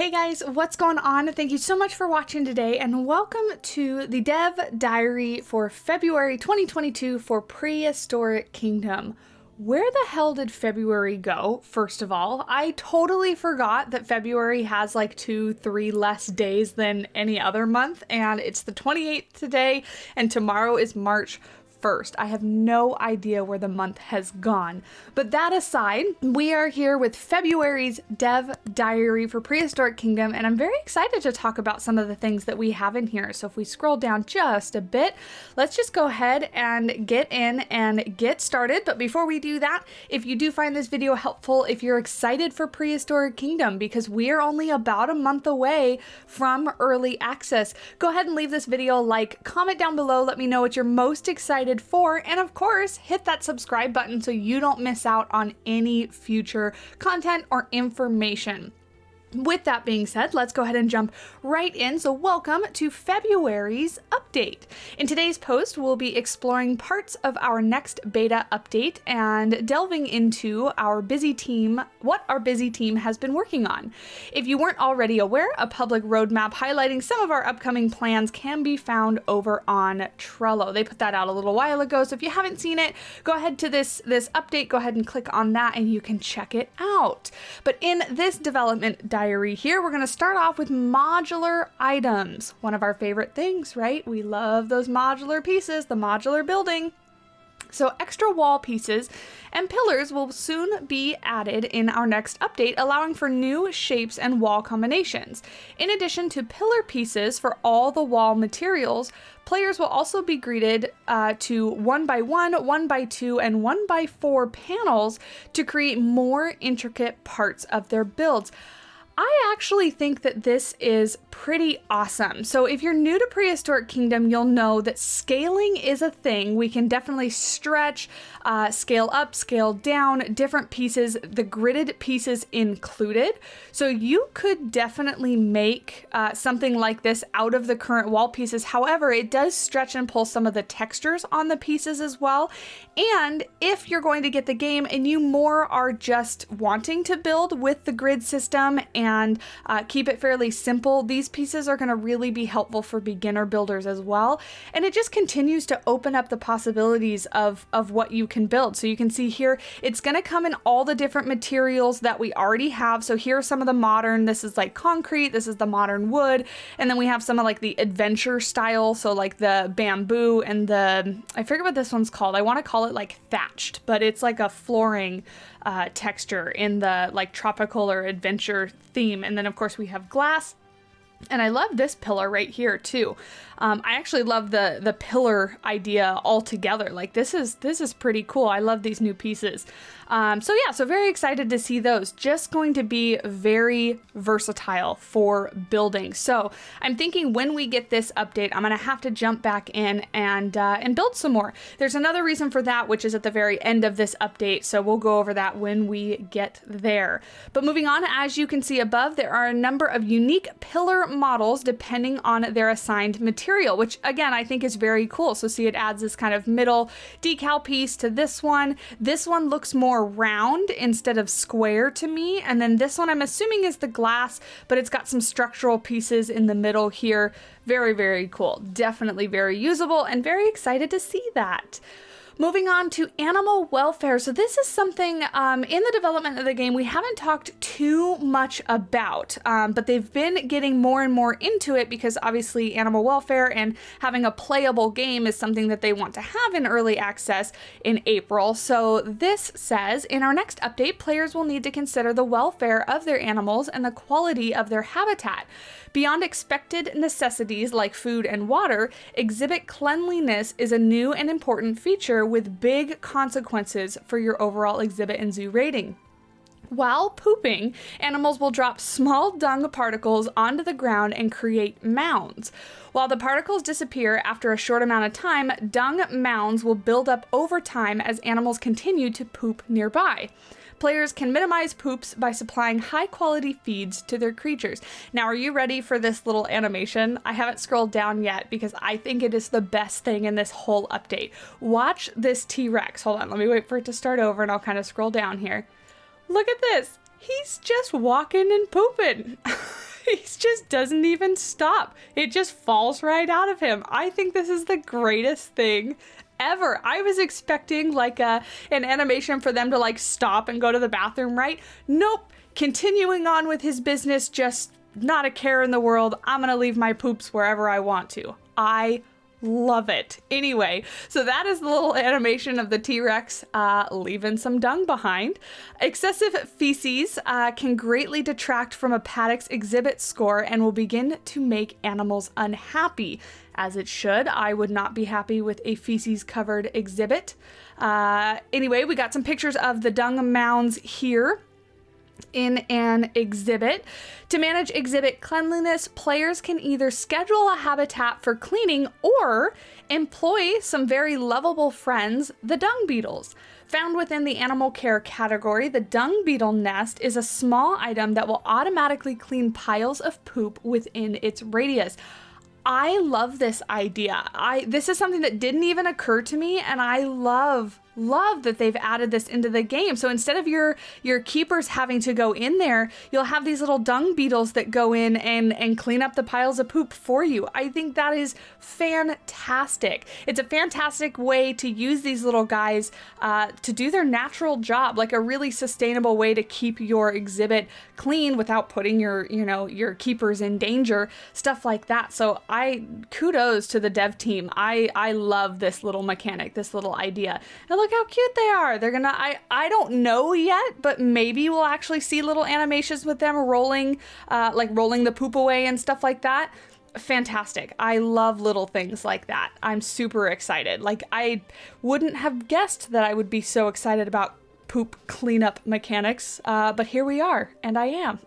Hey guys, what's going on? Thank you so much for watching today and welcome to the Dev Diary for February 2022 for Prehistoric Kingdom. Where the hell did February go, first of all? I totally forgot that February has like 2-3 less days than any other month, and it's the 28th today, and tomorrow is March 1st. I have no idea where the month has gone. But that aside, we are here with February's Dev Diary for Prehistoric Kingdom, and I'm very excited to talk about some of the things that we have in here. So if we scroll down just a bit, let's just go ahead and get in and get started. But before we do that, if you do find this video helpful, if you're excited for Prehistoric Kingdom, because we are only about a month away from early access, go ahead and leave this video a like, comment down below, let me know what you're most excited for, and of course hit that subscribe button so you don't miss out on any future content or information. With that being said, let's go ahead and jump right in. So welcome to February's update. In today's post, we'll be exploring parts of our next beta update and delving into our busy team, what our busy team has been working on. If you weren't already aware, a public roadmap highlighting some of our upcoming plans can be found over on Trello. They put that out a little while ago, so if you haven't seen it, go ahead to this update, go ahead and click on that and you can check it out. But in this development diary here, we're going to start off with modular items. One of our favorite things, right? We love those modular pieces, the modular building. So extra wall pieces and pillars will soon be added in our next update, allowing for new shapes and wall combinations. In addition to pillar pieces for all the wall materials, players will also be greeted to 1x1, 1x2, and 1x4 panels to create more intricate parts of their builds. I actually think that this is pretty awesome. So if you're new to Prehistoric Kingdom, you'll know that scaling is a thing. We can definitely stretch, scale up, scale down, different pieces, the gridded pieces included. So you could definitely make something like this out of the current wall pieces. However, it does stretch and pull some of the textures on the pieces as well. And if you're going to get the game and you more are just wanting to build with the grid system and keep it fairly simple, these pieces are going to really be helpful for beginner builders as well. And it just continues to open up the possibilities of what you can build. So you can see here, it's going to come in all the different materials that we already have. So here are some of the modern, this is like concrete, this is the modern wood, and then we have some of like the adventure style, so like the bamboo and the, I forget what this one's called. I want to call it like thatched, but it's like a flooring texture in the like tropical or adventure theme. And then of course we have glass. And I love this pillar right here too. I actually love the pillar idea altogether. Like this is pretty cool. I love these new pieces. So very excited to see those. Just going to be very versatile for building. So I'm thinking when we get this update, I'm gonna have to jump back in and build some more. There's another reason for that, which is at the very end of this update. So we'll go over that when we get there. But moving on, as you can see above, there are a number of unique pillar models depending on their assigned material, which again, I think is very cool. So see, it adds this kind of middle decal piece to this one. This one looks more round instead of square to me. And then this one I'm assuming is the glass, but it's got some structural pieces in the middle here. Very, very cool. Definitely very usable and very excited to see that. Moving on to animal welfare. So this is something in the development of the game we haven't talked too much about, but they've been getting more and more into it because obviously animal welfare and having a playable game is something that they want to have in early access in April. So this says, in our next update, players will need to consider the welfare of their animals and the quality of their habitat. Beyond expected necessities like food and water, exhibit cleanliness is a new and important feature with big consequences for your overall exhibit and zoo rating. While pooping, animals will drop small dung particles onto the ground and create mounds. While the particles disappear after a short amount of time, dung mounds will build up over time as animals continue to poop nearby. Players can minimize poops by supplying high-quality feeds to their creatures. Now, are you ready for this little animation? I haven't scrolled down yet because I think it is the best thing in this whole update. Watch this T-Rex. Hold on, let me wait for it to start over and I'll kind of scroll down here. Look at this. He's just walking and pooping. He just doesn't even stop. It just falls right out of him. I think this is the greatest thing ever. I was expecting like an animation for them to like stop and go to the bathroom, right? Nope. Continuing on with his business, just not a care in the world. I'm gonna leave my poops wherever I want to. I love it. Anyway, so that is the little animation of the T-Rex leaving some dung behind. Excessive feces can greatly detract from a paddock's exhibit score and will begin to make animals unhappy. As it should. I would not be happy with a feces-covered exhibit. Anyway, we got some pictures of the dung mounds here in an exhibit. To manage exhibit cleanliness, players can either schedule a habitat for cleaning or employ some very lovable friends, the dung beetles. Found within the animal care category, the dung beetle nest is a small item that will automatically clean piles of poop within its radius. I love this idea. This is something that didn't even occur to me, and I love that they've added this into the game. So instead of your keepers having to go in there, you'll have these little dung beetles that go in and clean up the piles of poop for you. I think that is fantastic. It's a fantastic way to use these little guys to do their natural job, like a really sustainable way to keep your exhibit clean without putting your keepers in danger, stuff like that. So kudos to the dev team. I love this little mechanic, this little idea. And look how cute they are. They're gonna, I don't know yet, but maybe we'll actually see little animations with them rolling, like rolling the poop away and stuff like that. Fantastic. I love little things like that. I'm super excited. Like, I wouldn't have guessed that I would be so excited about poop cleanup mechanics, but here we are, and I am.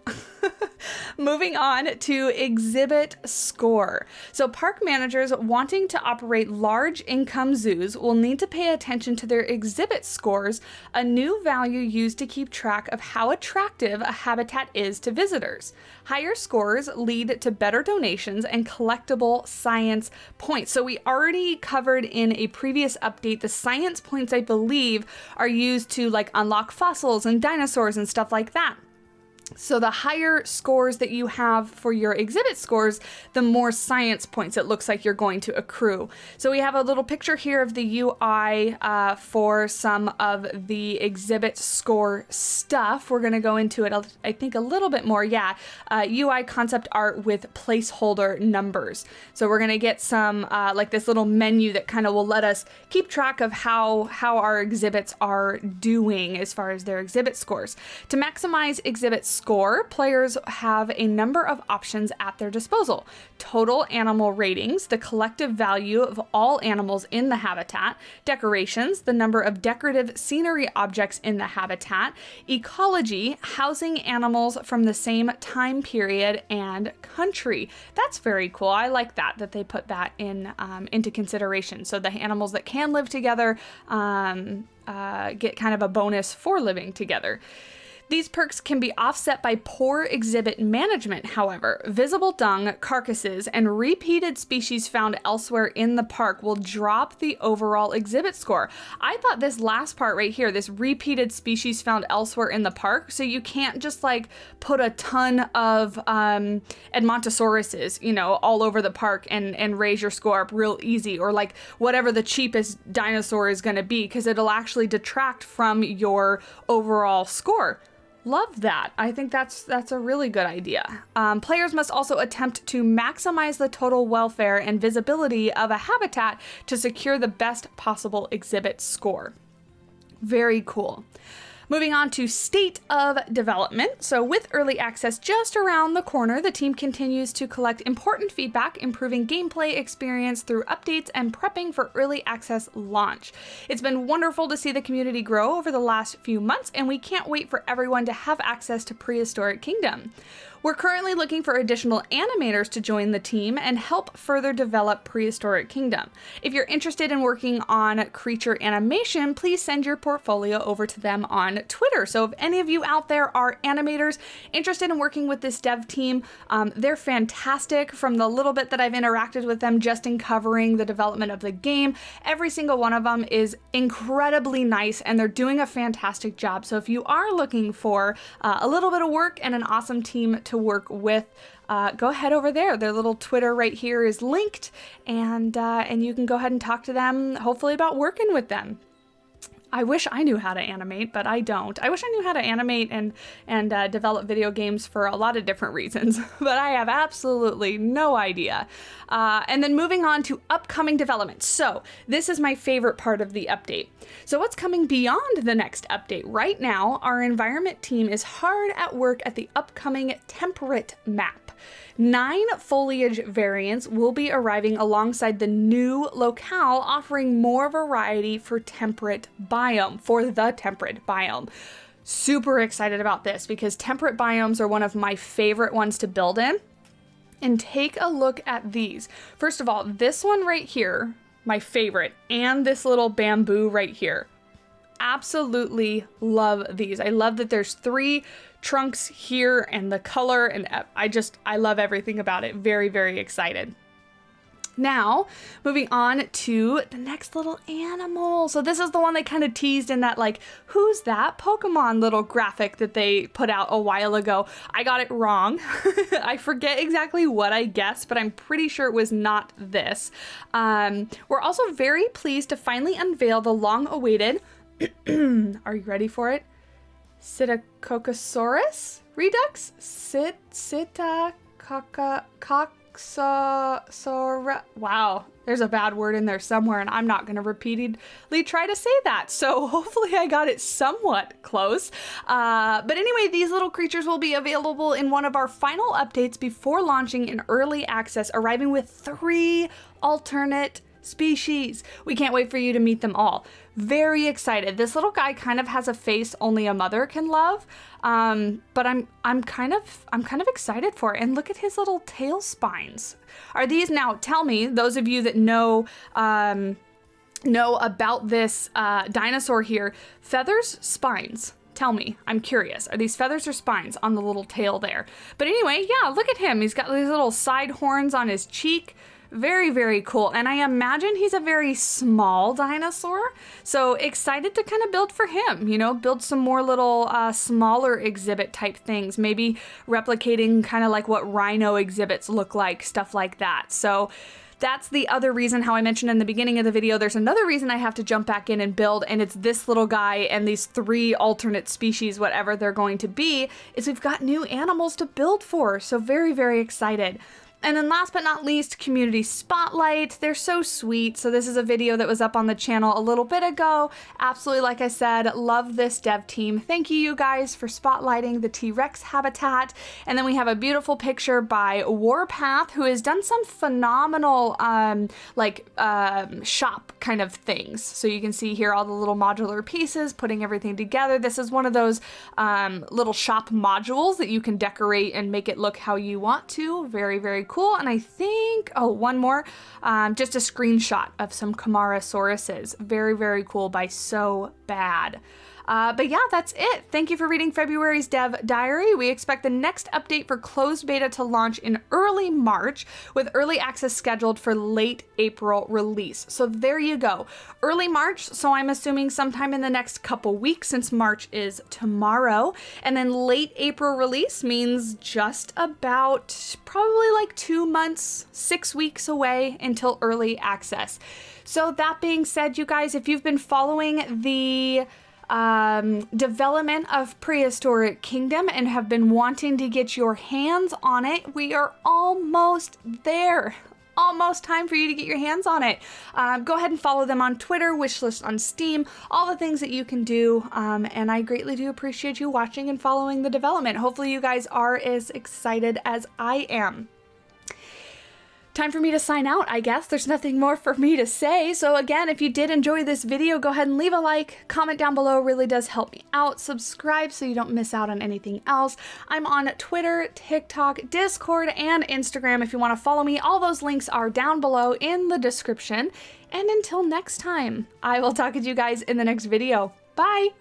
Moving on to exhibit score. So park managers wanting to operate large income zoos will need to pay attention to their exhibit scores, a new value used to keep track of how attractive a habitat is to visitors. Higher scores lead to better donations and collectible science points. So we already covered in a previous update, the science points, I believe, are used to like unlock fossils and dinosaurs and stuff like that. So the higher scores that you have for your exhibit scores, the more science points it looks like you're going to accrue. So we have a little picture here of the UI for some of the exhibit score stuff. We're going to go into it, I think, a little bit more. Yeah, UI concept art with placeholder numbers. So we're going to get some like this little menu that kind of will let us keep track of how our exhibits are doing as far as their exhibit scores. To maximize exhibit score, players have a number of options at their disposal. Total animal ratings, the collective value of all animals in the habitat. Decorations, the number of decorative scenery objects in the habitat. Ecology, housing animals from the same time period and country. That's very cool. I like that they put that in into consideration. So the animals that can live together get kind of a bonus for living together. These perks can be offset by poor exhibit management, however. Visible dung, carcasses, and repeated species found elsewhere in the park will drop the overall exhibit score. I thought this last part right here, this repeated species found elsewhere in the park, so you can't just like put a ton of Edmontosauruses, all over the park and raise your score up real easy, or like whatever the cheapest dinosaur is going to be, because it'll actually detract from your overall score. Love that. I think that's a really good idea. Players must also attempt to maximize the total welfare and visibility of a habitat to secure the best possible exhibit score. Very cool. Moving on to state of development. So with early access just around the corner, the team continues to collect important feedback, improving gameplay experience through updates and prepping for early access launch. It's been wonderful to see the community grow over the last few months, and we can't wait for everyone to have access to Prehistoric Kingdom. We're currently looking for additional animators to join the team and help further develop Prehistoric Kingdom. If you're interested in working on creature animation, please send your portfolio over to them on Twitter. So if any of you out there are animators interested in working with this dev team, they're fantastic. From the little bit that I've interacted with them just in covering the development of the game, every single one of them is incredibly nice and they're doing a fantastic job. So if you are looking for a little bit of work and an awesome team to work with, go ahead over there. Their little Twitter right here is linked, and you can go ahead and talk to them, hopefully about working with them. I wish I knew how to animate, but I don't. I wish I knew how to animate and develop video games for a lot of different reasons, but I have absolutely no idea. And then moving on to upcoming developments. So this is my favorite part of the update. So what's coming beyond the next update? Right now, our environment team is hard at work at the upcoming temperate map. 9 foliage variants will be arriving alongside the new locale, offering more variety for the temperate biome. Super excited about this because temperate biomes are one of my favorite ones to build in. And take a look at these. First of all, this one right here, my favorite, and this little bamboo right here. Absolutely love these. I love that there's 3 trunks here and the color, and I love everything about it. Very, very excited. Now, moving on to the next little animal. So this is the one they kind of teased in that, like, who's that Pokemon little graphic that they put out a while ago. I got it wrong. I forget exactly what I guessed, but I'm pretty sure it was not this. We're also very pleased to finally unveil the long-awaited, are you ready for it? Psittacosaurus Redux? Wow, there's a bad word in there somewhere, and I'm not going to repeatedly try to say that. So hopefully I got it somewhat close. But anyway, these little creatures will be available in one of our final updates before launching in early access, arriving with 3 alternate species. We can't wait for you to meet them all. Very excited. This little guy kind of has a face only a mother can love, but I'm kind of excited for it. And look at his little tail spines. Are these, now tell me, those of you that know about this dinosaur here, feathers, spines? Tell me, I'm curious. Are these feathers or spines on the little tail there? But anyway, yeah, look at him. He's got these little side horns on his cheek. Very, very cool. And I imagine he's a very small dinosaur. So excited to kind of build for him, you know, build some more little smaller exhibit type things, maybe replicating kind of like what rhino exhibits look like, stuff like that. So that's the other reason how I mentioned in the beginning of the video, there's another reason I have to jump back in and build, and it's this little guy and these 3 alternate species, whatever they're going to be, is we've got new animals to build for. So very, very excited. And then last but not least, community spotlight. They're so sweet. So this is a video that was up on the channel a little bit ago. Absolutely, like I said, love this dev team. Thank you guys for spotlighting the T-Rex habitat. And then we have a beautiful picture by Warpath, who has done some phenomenal shop kind of things. So you can see here all the little modular pieces, putting everything together. This is one of those little shop modules that you can decorate and make it look how you want to. Very, very cool. And I think, oh, one more, just a screenshot of some Camarasauruses. Very, very cool by So Bad. But yeah, that's it. Thank you for reading February's Dev Diary. We expect the next update for closed beta to launch in early March, with early access scheduled for late April release. So there you go. Early March, so I'm assuming sometime in the next couple weeks, since March is tomorrow. And then late April release means just about probably like 2 months, 6 weeks away until early access. So that being said, you guys, if you've been following the development of Prehistoric Kingdom and have been wanting to get your hands on it, we are almost there. Almost time for you to get your hands on it. Go ahead and follow them on Twitter, wishlist on Steam, all the things that you can do. And I greatly do appreciate you watching and following the development. Hopefully you guys are as excited as I am. Time for me to sign out, I guess. There's nothing more for me to say. So again, if you did enjoy this video, go ahead and leave a like, comment down below, really does help me out. Subscribe so you don't miss out on anything else. I'm on Twitter, TikTok, Discord, and Instagram if you want to follow me. All those links are down below in the description. And until next time, I will talk to you guys in the next video. Bye!